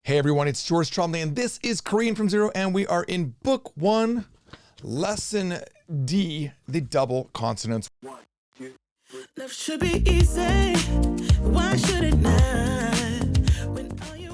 Hey everyone, it's George Trombley, and this is Korean from Zero, and we are in Book 1, Lesson D, the double consonants. Love should be easy. Why should it not?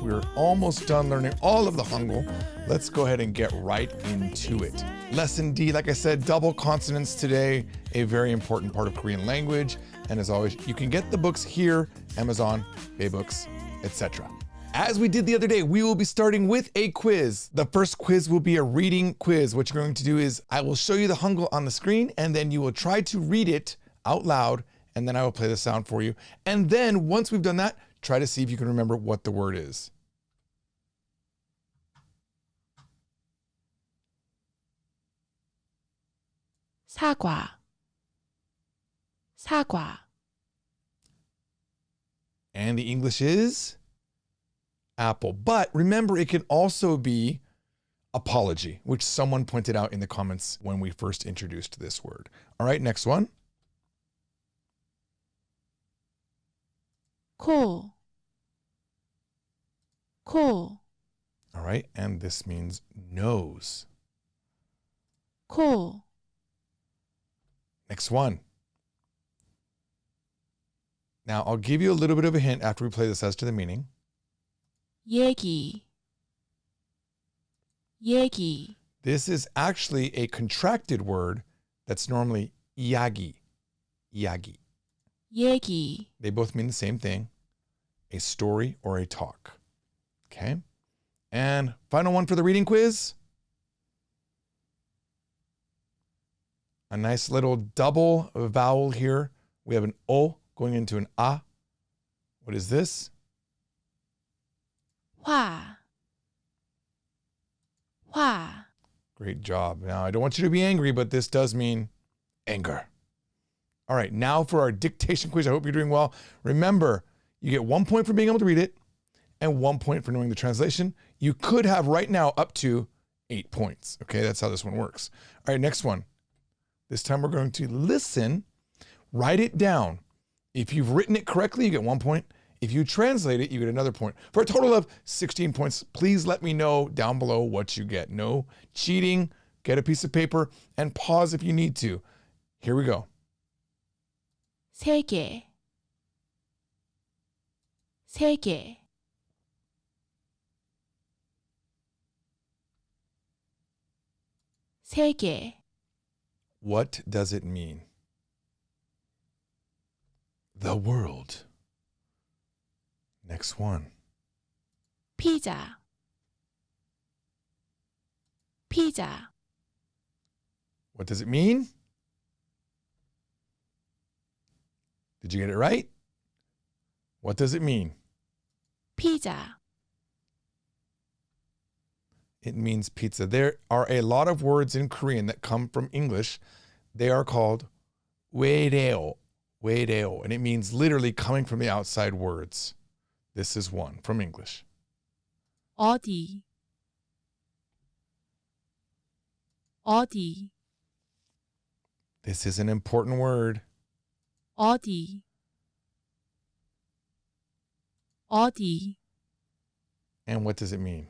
We're almost done learning all of the Hangul. Let's go ahead and get right into it. Lesson D, like I said, double consonants today, a very important part of Korean language. And as always, you can get the books here, Amazon, Baybooks, etc. As we did the other day, we will be starting with a quiz. The first quiz will be a reading quiz. What you're going to do is I will show you the Hangul on the screen, and then you will try to read it out loud, and then I will play the sound for you. And then once we've done that, try to see if you can remember what the word is. 사과, 사과. And the English is apple. But remember, it can also be apology, which someone pointed out in the comments when we first introduced this word. All right, next one. 코, 코, All right, and this means nose. 코, Next one. Now, I'll give you a little bit of a hint after we play this as to the meaning. 얘기, 얘기. This is actually a contracted word that's normally 이야기, 이야기. 얘기, They both mean the same thing, a story or a talk. Okay? And final one for the reading quiz. A nice little double vowel here. We have an O going into an A. What is this? 화, 화. Great job. Now, I don't want you to be angry, but this does mean anger. All right, now for our dictation quiz. I hope you're doing well. Remember, you get 1 point for being able to read it and 1 point for knowing the translation. You could have right now up to 8 points. Okay, that's how this one works. All right, next one. This time we're going to listen, write it down. If you've written it correctly, you get 1 point. If you translate it, you get another point. For a total of 16 points, please let me know down below what you get. No cheating. Get a piece of paper and pause if you need to. Here we go. 세 개, 세 개. 세 개, What does it mean? The world. Next one. 피자, 피자. What does it mean? Did you get it right? What does it mean? 피자. It means pizza. There are a lot of words in Korean that come from English. They are called 외래어, 외래어, and it means literally coming from the outside words. This is one from English. 어디, 어디, This is an important word. 어디, 어디. And what does it mean?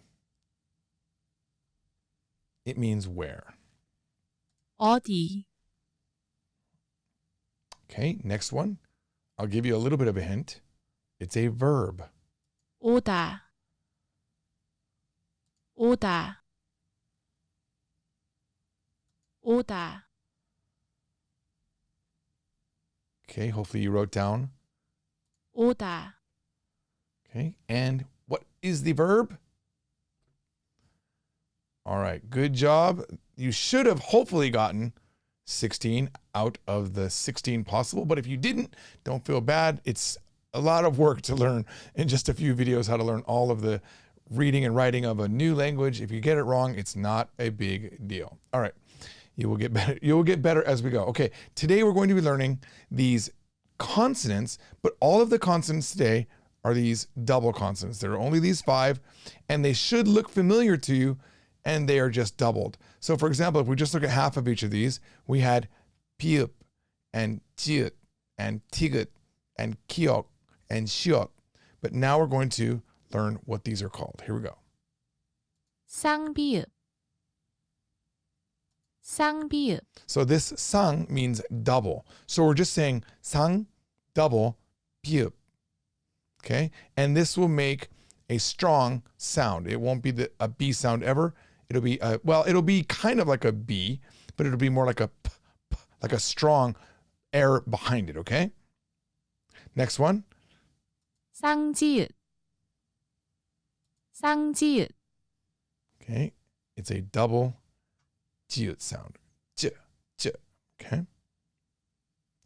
It means where. 어디, Okay, next one. I'll give you a little bit of a hint. It's a verb. 오다, 오다, 오다. Okay, hopefully you wrote down. 오다, Okay, and what is the verb? All right, good job. You should have hopefully gotten 16 out of the 16 possible, but if you didn't, don't feel bad. It's a lot of work to learn in just a few videos how to learn all of the reading and writing of a new language. If you get it wrong, it's not a big deal. All right, you will get better. You will get better as we go. Okay, today we're going to be learning these consonants, but all of the consonants today are these double consonants. There are only these 5, and they should look familiar to you, and they are just doubled. So for example, if we just look at half of each of these, we had piup and jiut and tigut and kiok and shiok. But now we're going to learn what these are called. Here we go. 쌍비읍 쌍비읍 So this sang means double. So we're just saying sang, double, biup. Okay? And this will make a strong sound. It won't be a B sound ever. It'll be, it'll be kind of like a B, but it'll be more like a p, like a strong air behind it, okay? Next one. 쌍지읒 쌍지읒 Okay? It's a double jiut sound. J, j, okay?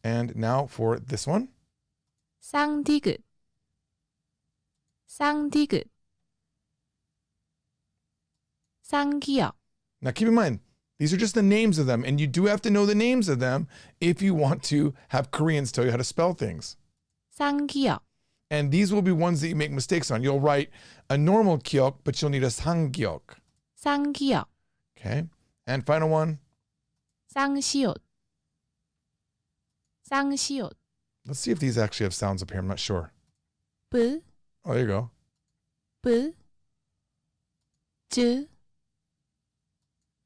And now for this one. 쌍디귿 쌍디귿 쌍기역 Now keep in mind, these are just the names of them, and you do have to know the names of them if you want to have Koreans tell you how to spell things. 쌍기역 And these will be ones that you make mistakes on. You'll write a normal 기억, but you'll need a 상기역. 쌍기역 Okay? And final one. 쌍시옷 쌍시옷 Let's see if these actually have sounds up here. I'm not sure. 뿌 Oh, there you go. 뿌 쯔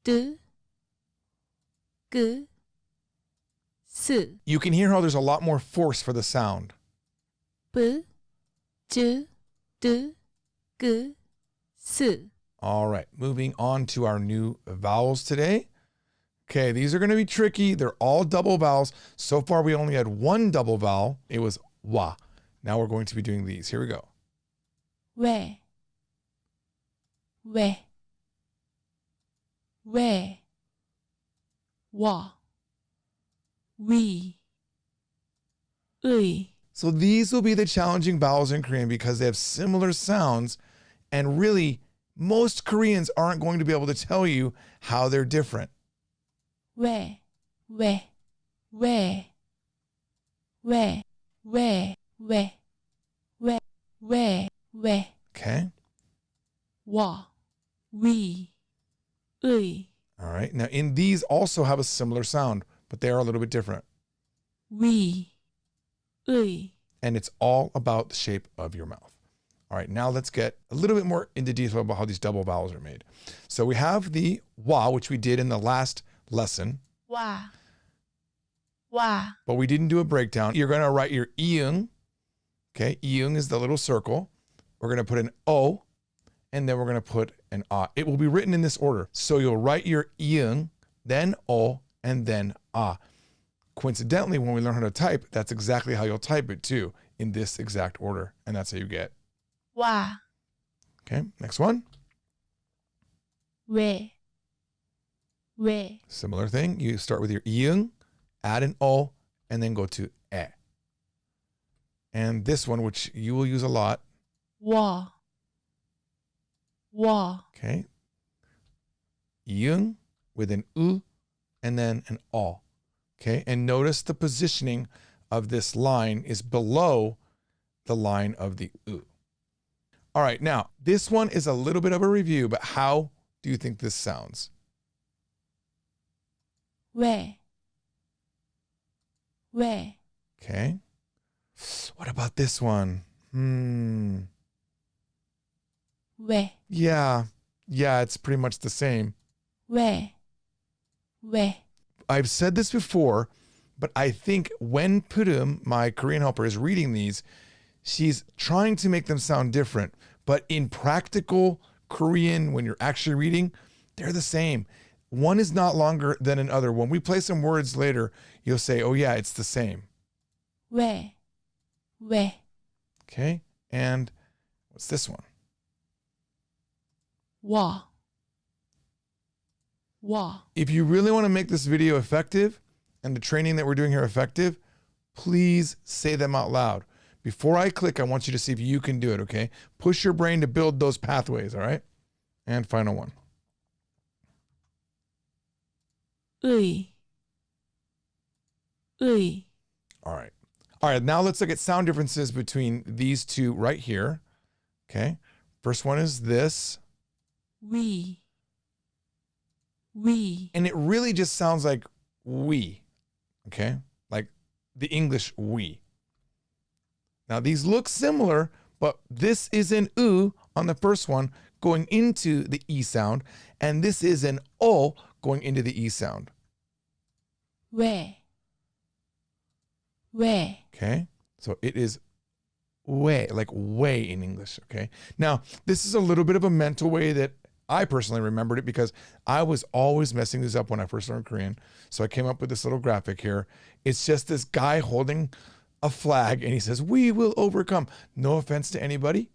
뜨 끄 스 You can hear how there's a lot more force for the sound. 뿌 쯔 뜨 끄 스 All right, moving on to our new vowels today. Okay, these are going to be tricky. They're all double vowels. So far, we only had one double vowel. It was wa. Now we're going to be doing these. Here we go. 왜 와 위 의 So these will be the challenging vowels in Korean because they have similar sounds. And really, most Koreans aren't going to be able to tell you how they're different. 왜 왜 왜 왜 왜 왜 왜 왜 왜 Okay? 와 위 의 All right. Now, in these also have a similar sound, but they are a little bit different. 위 의 And it's all about the shape of your mouth. All right, now let's get a little bit more into detail about how these double vowels are made. So we have the wa, which we did in the last lesson, 와 but we didn't do a breakdown. You're going to write your iung. Okay, iung is the little circle. We're going to put an o, and then we're going to put an a. It will be written in this order. So you'll write your iung, then o, and then a. Coincidentally, when we learn how to type, that's exactly how you'll type it too, in this exact order. And that's how you get. 와 Okay, next one. 왜 Similar thing. You start with your iung, add an o, and then go to e. And this one, which you will use a lot. 와 Okay. Iung with an u, and then an o. Okay, and notice the positioning of this line is below the line of the u. All right, now this one is a little bit of a review, but how do you think this sounds? 왜 Okay. What about this one? 왜 Yeah, it's pretty much the same. 왜 I've said this before, but I think when Purum, my Korean helper, is reading these, she's trying to make them sound different. But in practical Korean, when you're actually reading, they're the same. One is not longer than another. When we play some words later, you'll say, oh yeah, it's the same. 왜 Okay, and what's this one? 와 If you really want to make this video effective and the training that we're doing here effective, please say them out loud. Before I click, I want you to see if you can do it, okay? Push your brain to build those pathways, all right? And final one. 의 All right. All right, now let's look at sound differences between these two right here. Okay. First one is this. 위 And it really just sounds like we. Okay. Like the English we. Now these look similar, But this is an U on the first one going into the E sound, and this is an O going into the E sound. Where? Where? Okay? So it is way, like way in English, okay? Now, this is a little bit of a mental way that I personally remembered it because I was always messing this up when I first learned Korean. So I came up with this little graphic here. It's just this guy holding a flag and he says, "We will overcome." No offense to anybody.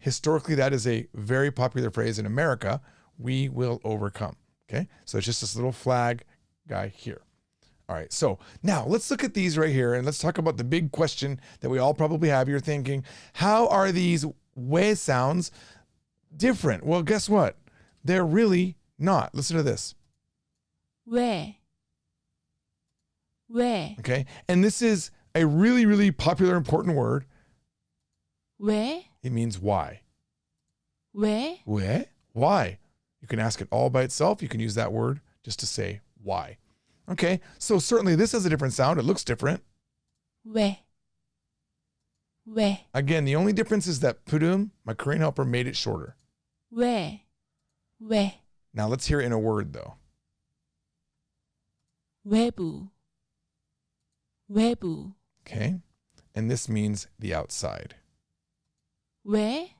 Historically, that is a very popular phrase in America. We will overcome. Okay. So it's just this little flag guy here. All right. So now let's look at these right here and let's talk about the big question that we all probably have. You're thinking, how are these we sounds different? Well, guess what? They're really not. Listen to this. Where? Where? Okay. And this is a really, really popular, important word. Where? It means why. Where? Where? Why? You can ask it all by itself. You can use that word just to say why. Okay. So certainly this has a different sound. It looks different. Where? Where? Again, the only difference is that Pudum, my Korean helper, made it shorter. Where? Where? Now let's hear it in a word though. 외부. 외부. Okay. And this means the outside. 왜?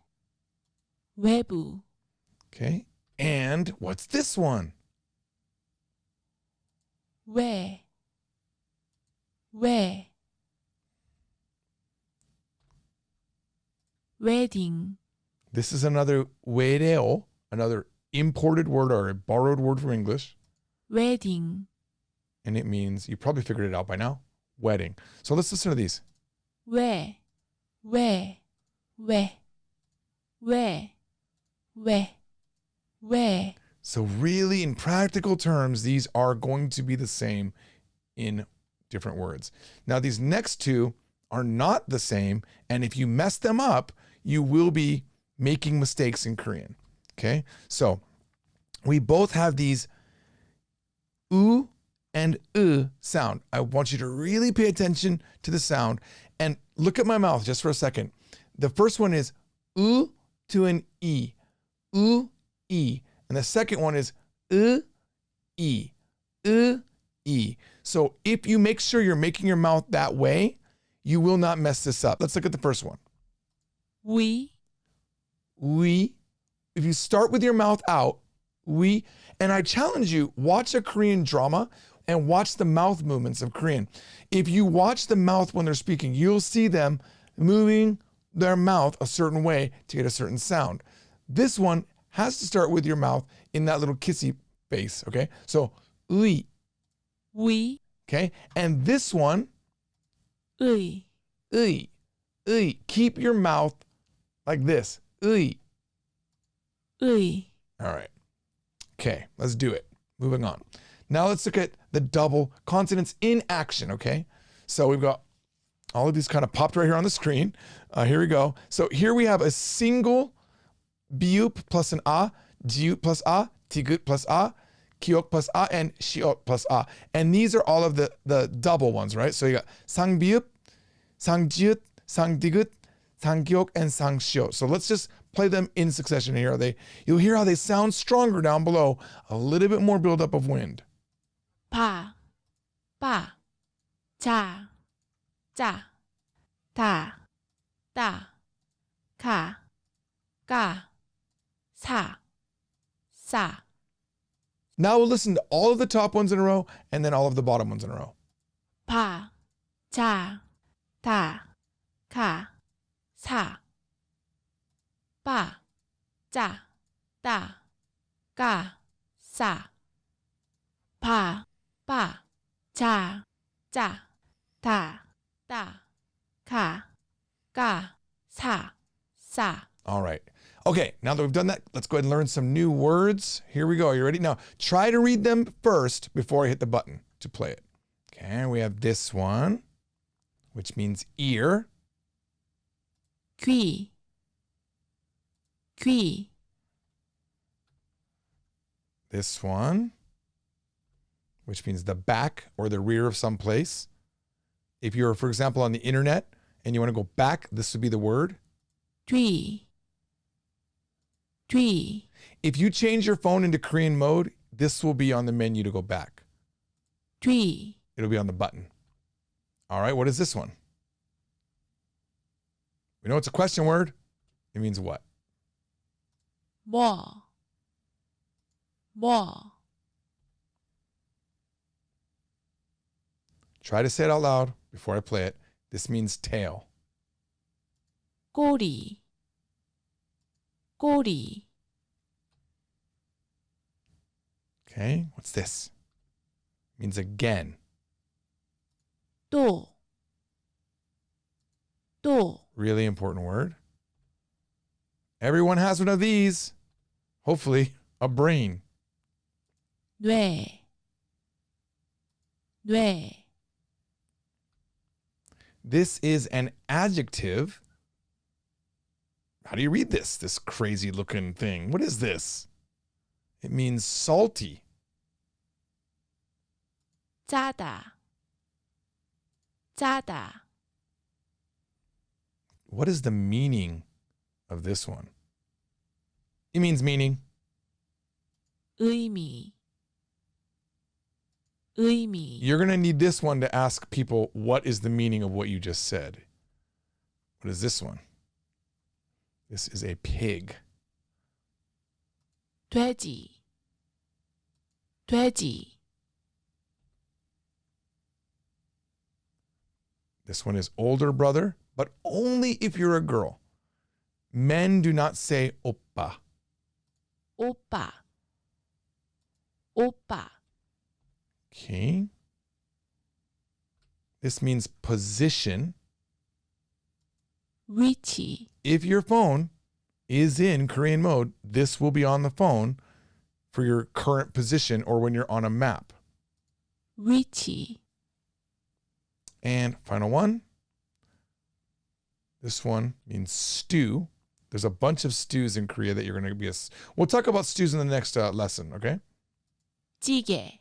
외부. Okay. And what's this one? 왜? 왜? wedding. This is another 외래어, another imported word or a borrowed word from English. wedding. And it means, you probably figured it out by now, wedding. So let's listen to these. 왜? 왜? 왜? 왜? 왜? 왜? So really, in practical terms, these are going to be the same in different words. Now, these next two are not the same. And if you mess them up, you will be making mistakes in Korean. Okay. So we both have these U and sound. I want you to really pay attention to the sound and look at my mouth just for a second. The first one is U to an E. U, E. And the second one is E. E. So if you make sure you're making your mouth that way, you will not mess this up. Let's look at the first one. we. If you start with your mouth out, we, and I challenge you, watch a Korean drama and watch the mouth movements of Korean. If you watch the mouth when they're speaking, you'll see them moving their mouth a certain way to get a certain sound. This one has to start with your mouth in that little kissy face, okay? So, we, okay? And this one, 의. keep your mouth like this, 의. All right. Okay, let's do it. Moving on. Now let's look at the double consonants in action, okay? So we've got all of these kind of popped right here on the screen. Here we go. So here we have a single biup plus an a, jiut plus a, tigut plus a, kiok plus a, and shiot plus a. And these are all of the double ones, right? So you got sang-biup, sang-jiut, sang-digut, sang-kiok, and sang-shiot. So let's just play them in succession here. You'll hear how they sound stronger down below. A little bit more buildup of wind. 파, 빠, 자, 짜, 다, 따, 가, 가, 사, 싸. Now we'll listen to all of the top ones in a row and then all of the bottom ones in a row. 파, 자, 다, 가, 사. 빠, 짜, 따, 가, 싸. 파, 빠, 자, 짜, 다, 따, 가, 가, 사, 싸. All right. Okay, now that we've done that, let's go ahead and learn some new words. Here we go. Are you ready? Now, try to read them first before I hit the button to play it. Okay, we have this one, which means ear. 귀, 귀. This one, which means the back or the rear of some place. If you're, for example, on the internet and you want to go back, this would be the word. 뒤, 뒤, If you change your phone into Korean mode, this will be on the menu to go back. 뒤, It'll be on the button. All right, what is this one? We know it's a question word. It means what? 뭐, 뭐, Try to say it out loud before I play it. This means tail. 꼬리, 꼬리, Okay, what's this? It means again. 또, 또, Really important word. Everyone has one of these. Hopefully, a brain. 뇌, 뇌, This is an adjective. How do you read this? This crazy looking thing. What is this? It means salty. 짜다, 짜다, What is the meaning of this one? It means meaning. 의미, 의미, You're going to need this one to ask people what is the meaning of what you just said. What is this one? This is a pig. 돼지, 돼지, This one is older brother, but only if you're a girl. Men do not say oppa. 오빠, 오빠, Okay. This means position. 위치, If your phone is in Korean mode, this will be on the phone for your current position or when you're on a map. 위치, And final one. This one means stew. There's a bunch of stews in Korea that you're going to be. We'll talk about stews in the next lesson, okay? 찌개,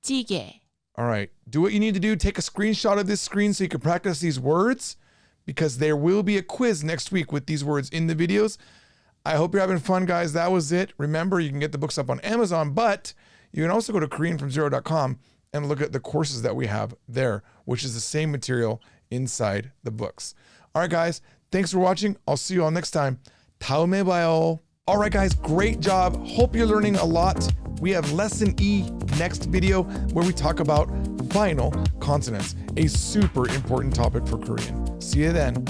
찌개, All right. Do what you need to do. Take a screenshot of this screen so you can practice these words because there will be a quiz next week with these words in the videos. I hope you're having fun, guys. That was it. Remember, you can get the books up on Amazon, but you can also go to KoreanFromZero.com and look at the courses that we have there, which is the same material inside the books. All right, guys. Thanks for watching. I'll see you all next time. 다음에 봐요. All right, guys. Great job. Hope you're learning a lot. We have Lesson E next video where we talk about final consonants, a super important topic for Korean. See you then.